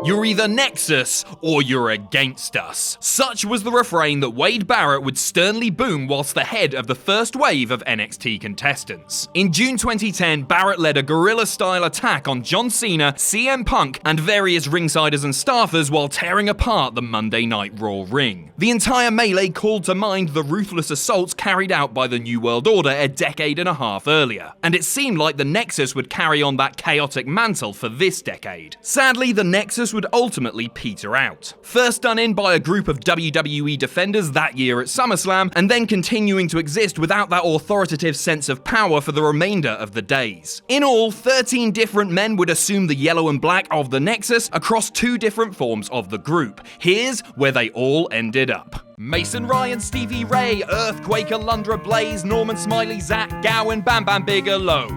"You're either Nexus or you're against us." Such was the refrain that Wade Barrett would sternly boom whilst the head of the first wave of NXT contestants. In June 2010, Barrett led a guerrilla-style attack on John Cena, CM Punk, and various ringsiders and staffers while tearing apart the Monday Night Raw ring. The entire melee called to mind the ruthless assaults carried out by the New World Order a decade and a half earlier, and it seemed like the Nexus would carry on that chaotic mantle for this decade. Sadly, the Nexus would ultimately peter out. First done in by a group of WWE defenders that year at SummerSlam, and then continuing to exist without that authoritative sense of power for the remainder of the days. In all, 13 different men would assume the yellow and black of the Nexus across 2 different forms of the group. Here's where they all ended up. Mason Ryan, Stevie Ray, Earthquake, Alundra Blaze, Norman Smiley, Zach Gowen, Bam Bam Bigelow,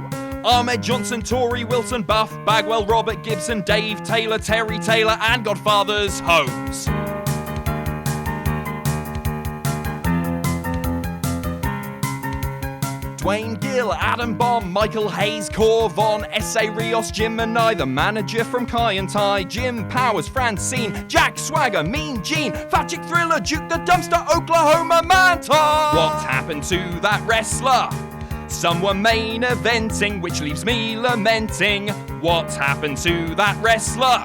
Ahmed Johnson, Tory Wilson, Buff, Bagwell, Robert Gibson, Dave Taylor, Terry Taylor, and Godfather's Holmes. Dwayne Gill, Adam Bomb, Michael Hayes, Cor Von, S.A. Rios, Jim Manai, the manager from Kai and Tai, Jim Powers, Francine, Jack Swagger, Mean Gene, Fat Chick Thriller, Duke the Dumpster, Oklahoma Manta. What happened to that wrestler? Some were main eventing, which leaves me lamenting. What happened to that wrestler?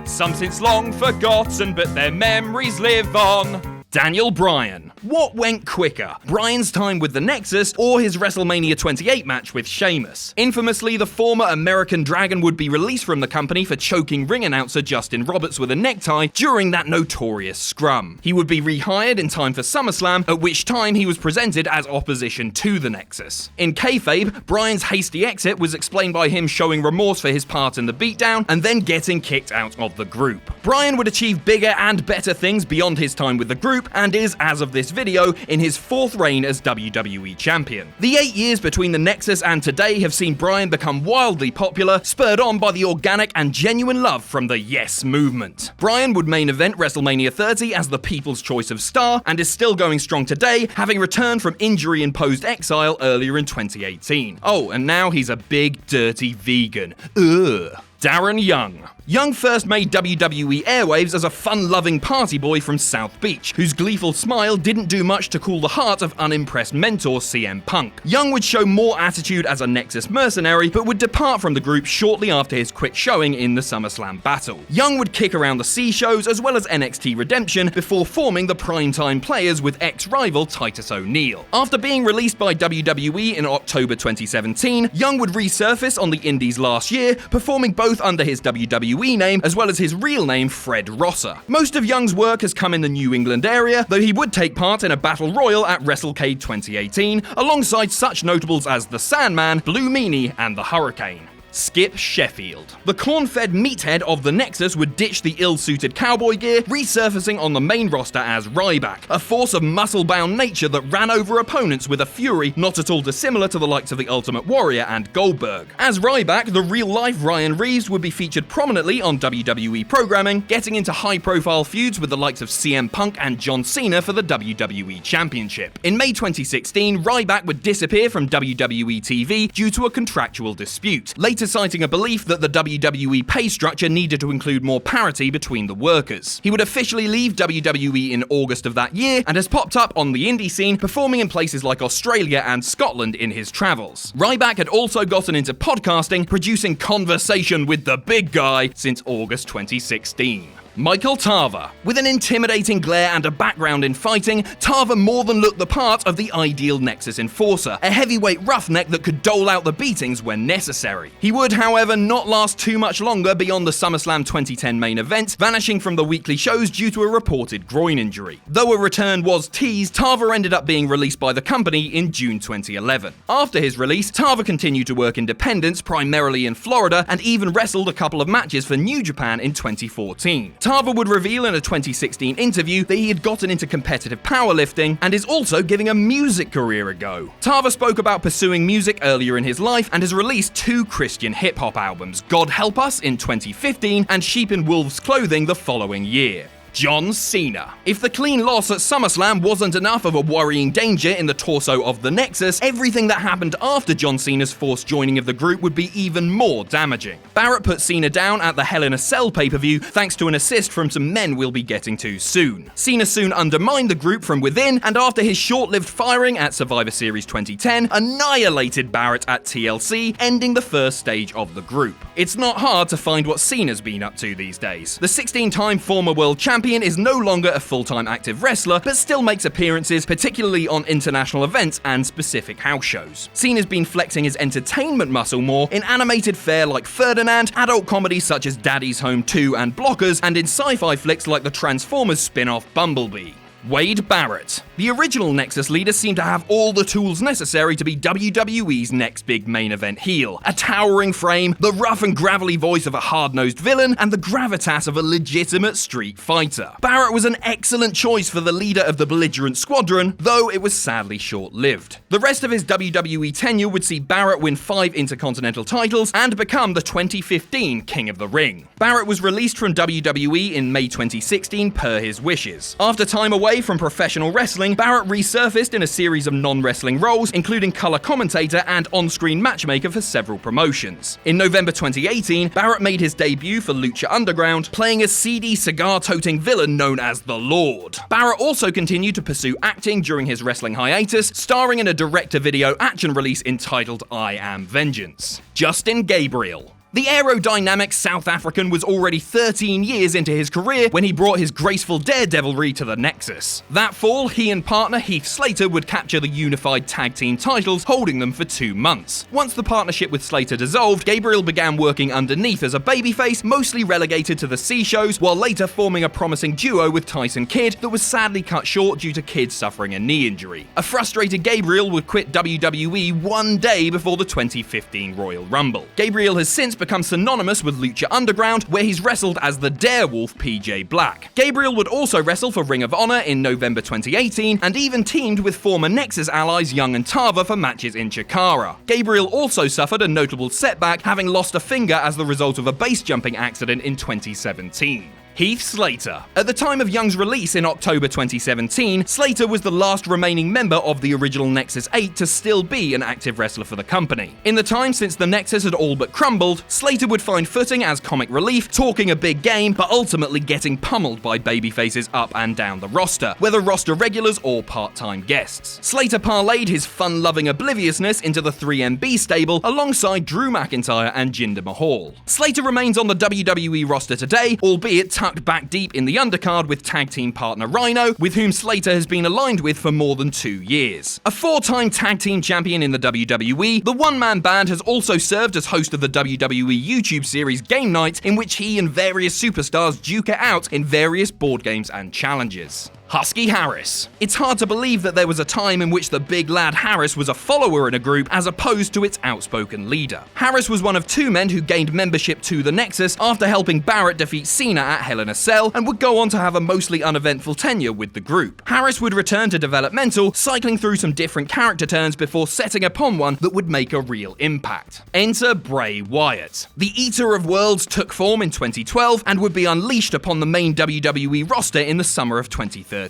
Some since long forgotten, but their memories live on. Daniel Bryan. What went quicker? Bryan's time with the Nexus or his WrestleMania 28 match with Sheamus? Infamously, the former American Dragon would be released from the company for choking ring announcer Justin Roberts with a necktie during that notorious scrum. He would be rehired in time for SummerSlam, at which time he was presented as opposition to the Nexus. In kayfabe, Bryan's hasty exit was explained by him showing remorse for his part in the beatdown and then getting kicked out of the group. Bryan would achieve bigger and better things beyond his time with the group, and is, as of this video, in his 4th reign as WWE Champion. The 8 years between the Nexus and today have seen Bryan become wildly popular, spurred on by the organic and genuine love from the Yes movement. Bryan would main event WrestleMania 30 as the People's Choice of Star, and is still going strong today, having returned from injury-imposed exile earlier in 2018. Oh, and now he's a big, dirty vegan. Ugh. Darren Young. Young first made WWE airwaves as a fun-loving party boy from South Beach, whose gleeful smile didn't do much to cool the heart of unimpressed mentor CM Punk. Young would show more attitude as a Nexus mercenary, but would depart from the group shortly after his quick showing in the SummerSlam battle. Young would kick around the C shows as well as NXT Redemption before forming the Primetime Players with ex-rival Titus O'Neil. After being released by WWE in October 2017, Young would resurface on the Indies last year, performing both under his WWE name as well as his real name Fred Rosser. Most of Young's work has come in the New England area, though he would take part in a battle royal at WrestleCade 2018, alongside such notables as the Sandman, Blue Meanie, and the Hurricane. Skip Sheffield. The corn-fed meathead of the Nexus would ditch the ill-suited cowboy gear, resurfacing on the main roster as Ryback, a force of muscle-bound nature that ran over opponents with a fury not at all dissimilar to the likes of the Ultimate Warrior and Goldberg. As Ryback, the real-life Ryan Reeves would be featured prominently on WWE programming, getting into high-profile feuds with the likes of CM Punk and John Cena for the WWE Championship. In May 2016, Ryback would disappear from WWE TV due to a contractual dispute, later citing a belief that the WWE pay structure needed to include more parity between the workers. He would officially leave WWE in August of that year and has popped up on the indie scene, performing in places like Australia and Scotland in his travels. Ryback had also gotten into podcasting, producing Conversation with the Big Guy since August 2016. Michael Tarver. With an intimidating glare and a background in fighting, Tarver more than looked the part of the ideal Nexus enforcer, a heavyweight roughneck that could dole out the beatings when necessary. He would, however, not last too much longer beyond the SummerSlam 2010 main event, vanishing from the weekly shows due to a reported groin injury. Though a return was teased, Tarver ended up being released by the company in June 2011. After his release, Tarver continued to work independents, primarily in Florida, and even wrestled a couple of matches for New Japan in 2014. Tarver would reveal in a 2016 interview that he had gotten into competitive powerlifting and is also giving a music career a go. Tarver spoke about pursuing music earlier in his life and has released 2 Christian hip-hop albums, God Help Us in 2015 and Sheep in Wolves Clothing the following year. John Cena. If the clean loss at SummerSlam wasn't enough of a worrying danger in the torso of the Nexus, everything that happened after John Cena's forced joining of the group would be even more damaging. Barrett put Cena down at the Hell in a Cell pay-per-view thanks to an assist from some men we'll be getting to soon. Cena soon undermined the group from within, and after his short-lived firing at Survivor Series 2010, annihilated Barrett at TLC, ending the first stage of the group. It's not hard to find what Cena's been up to these days. The 16-time former world champion is no longer a full-time active wrestler, but still makes appearances, particularly on international events and specific house shows. Cena's been flexing his entertainment muscle more in animated fare like Ferdinand, adult comedies such as Daddy's Home 2 and Blockers, and in sci-fi flicks like the Transformers spin-off Bumblebee. Wade Barrett. The original Nexus leader seemed to have all the tools necessary to be WWE's next big main event heel. A towering frame, the rough and gravelly voice of a hard-nosed villain, and the gravitas of a legitimate street fighter. Barrett was an excellent choice for the leader of the belligerent squadron, though it was sadly short-lived. The rest of his WWE tenure would see Barrett win 5 Intercontinental titles and become the 2015 King of the Ring. Barrett was released from WWE in May 2016 per his wishes. After time away from professional wrestling, Barrett resurfaced in a series of non-wrestling roles, including color commentator and on-screen matchmaker for several promotions. In November 2018, Barrett made his debut for Lucha Underground, playing a seedy, cigar-toting villain known as the Lord. Barrett also continued to pursue acting during his wrestling hiatus, starring in a direct-to-video action release entitled I Am Vengeance. Justin Gabriel. The aerodynamic South African was already 13 years into his career when he brought his graceful daredevilry to the Nexus. That fall, he and partner Heath Slater would capture the unified tag team titles, holding them for 2 months. Once the partnership with Slater dissolved, Gabriel began working underneath as a babyface, mostly relegated to the C-shows, while later forming a promising duo with Tyson Kidd that was sadly cut short due to Kidd suffering a knee injury. A frustrated Gabriel would quit WWE one day before the 2015 Royal Rumble. Gabriel has since become synonymous with Lucha Underground, where he's wrestled as the Darewolf PJ Black. Gabriel would also wrestle for Ring of Honor in November 2018, and even teamed with former Nexus allies Young and Tava for matches in Chikara. Gabriel also suffered a notable setback, having lost a finger as the result of a base jumping accident in 2017. Heath Slater. At the time of Young's release in October 2017, Slater was the last remaining member of the original Nexus 8 to still be an active wrestler for the company. In the time since the Nexus had all but crumbled, Slater would find footing as comic relief, talking a big game, but ultimately getting pummeled by babyfaces up and down the roster, whether roster regulars or part-time guests. Slater parlayed his fun-loving obliviousness into the 3MB stable alongside Drew McIntyre and Jinder Mahal. Slater remains on the WWE roster today, albeit tucked back deep in the undercard with tag team partner Rhino, with whom Slater has been aligned with for more than 2 years. A 4-time tag team champion in the WWE, the one-man band has also served as host of the WWE YouTube series Game Night, in which he and various superstars duke it out in various board games and challenges. Husky Harris. It's hard to believe that there was a time in which the big lad Harris was a follower in a group as opposed to its outspoken leader. Harris was one of 2 men who gained membership to the Nexus after helping Barrett defeat Cena at Hell in a Cell, and would go on to have a mostly uneventful tenure with the group. Harris would return to developmental, cycling through some different character turns before setting upon one that would make a real impact. Enter Bray Wyatt. The Eater of Worlds took form in 2012 and would be unleashed upon the main WWE roster in the summer of 2013.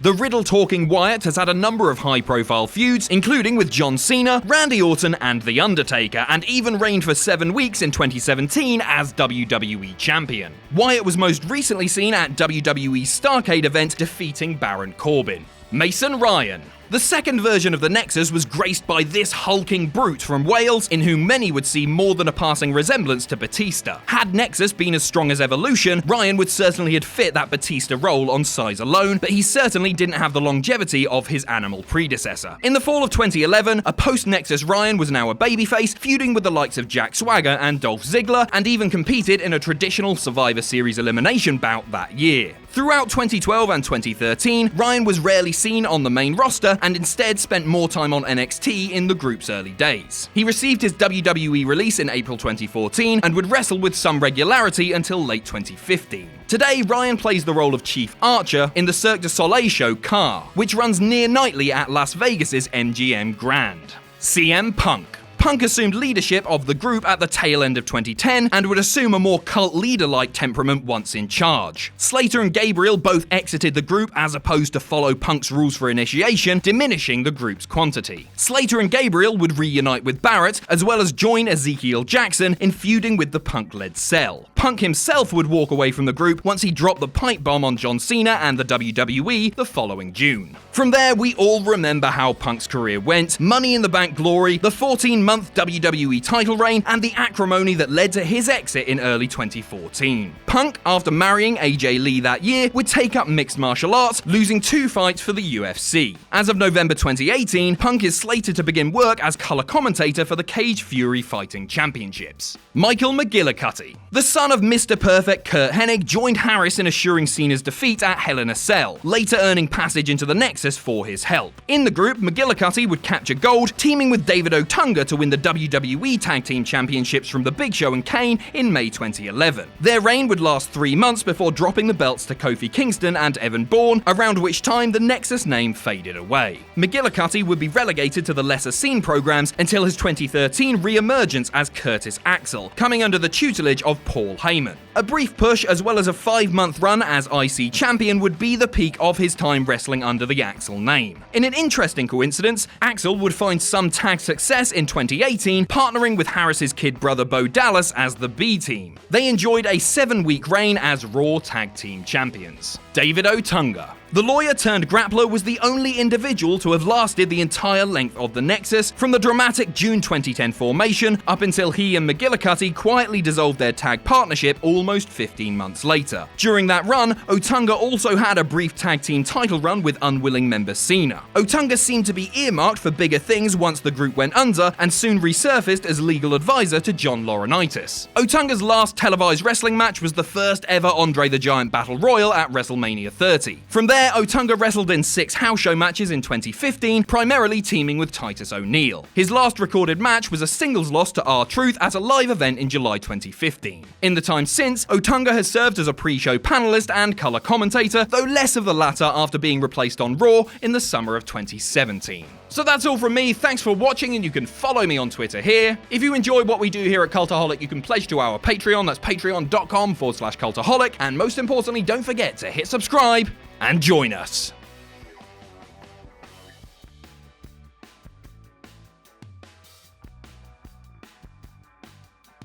The riddle-talking Wyatt has had a number of high-profile feuds, including with John Cena, Randy Orton, and The Undertaker, and even reigned for 7 weeks in 2017 as WWE Champion. Wyatt was most recently seen at WWE's Starrcade event defeating Baron Corbin. Mason Ryan. The second version of the Nexus was graced by this hulking brute from Wales, in whom many would see more than a passing resemblance to Batista. Had Nexus been as strong as Evolution, Ryan would certainly have fit that Batista role on size alone, but he certainly didn't have the longevity of his animal predecessor. In the fall of 2011, a post-Nexus Ryan was now a babyface, feuding with the likes of Jack Swagger and Dolph Ziggler, and even competed in a traditional Survivor Series elimination bout that year. Throughout 2012 and 2013, Ryan was rarely seen on the main roster and instead spent more time on NXT in the group's early days. He received his WWE release in April 2014 and would wrestle with some regularity until late 2015. Today, Ryan plays the role of Chief Archer in the Cirque du Soleil show Car, which runs near nightly at Las Vegas's MGM Grand. CM Punk. Punk assumed leadership of the group at the tail end of 2010 and would assume a more cult leader-like temperament once in charge. Slater and Gabriel both exited the group as opposed to follow Punk's rules for initiation, diminishing the group's quantity. Slater and Gabriel would reunite with Barrett, as well as join Ezekiel Jackson in feuding with the Punk-led Cell. Punk himself would walk away from the group once he dropped the pipe bomb on John Cena and the WWE the following June. From there, we all remember how Punk's career went, Money in the Bank glory, the 14-month WWE title reign, and the acrimony that led to his exit in early 2014. Punk, after marrying AJ Lee that year, would take up mixed martial arts, losing 2 fights for the UFC. As of November 2018, Punk is slated to begin work as color commentator for the Cage Fury Fighting Championships. Michael McGillicuddy. The son of Mr. Perfect Kurt Hennig joined Harris in assuring Cena's defeat at Hell in a Cell, later earning passage into the Nexus for his help. In the group, McGillicuddy would capture gold, teaming with David Otunga to win the WWE Tag Team Championships from The Big Show and Kane in May 2011. Their reign would last 3 months before dropping the belts to Kofi Kingston and Evan Bourne, around which time the Nexus name faded away. McGillicuddy would be relegated to the lesser seen programs until his 2013 re-emergence as Curtis Axel, coming under the tutelage of Paul Heyman. A brief push as well as a 5-month run as IC champion would be the peak of his time wrestling under the Axel name. In an interesting coincidence, Axel would find some tag success in 2018, partnering with Harris's kid brother Bo Dallas as the B Team. They enjoyed a 7-week reign as Raw Tag Team Champions. David Otunga. The lawyer turned grappler was the only individual to have lasted the entire length of the Nexus, from the dramatic June 2010 formation up until he and McGillicuddy quietly dissolved their tag partnership almost 15 months later. During that run, Otunga also had a brief tag team title run with unwilling member Cena. Otunga seemed to be earmarked for bigger things once the group went under and soon resurfaced as legal advisor to John Laurinaitis. Otunga's last televised wrestling match was the first ever Andre the Giant Battle Royal at WrestleMania 30. From there, Otunga wrestled in 6 house show matches in 2015, primarily teaming with Titus O'Neil. His last recorded match was a singles loss to R-Truth at a live event in July 2015. In the time since, Otunga has served as a pre-show panelist and color commentator, though less of the latter after being replaced on Raw in the summer of 2017. So that's all from me, thanks for watching, and you can follow me on Twitter here. If you enjoy what we do here at Cultaholic, you can pledge to our Patreon, that's patreon.com/cultaholic, and most importantly, don't forget to hit subscribe and join us.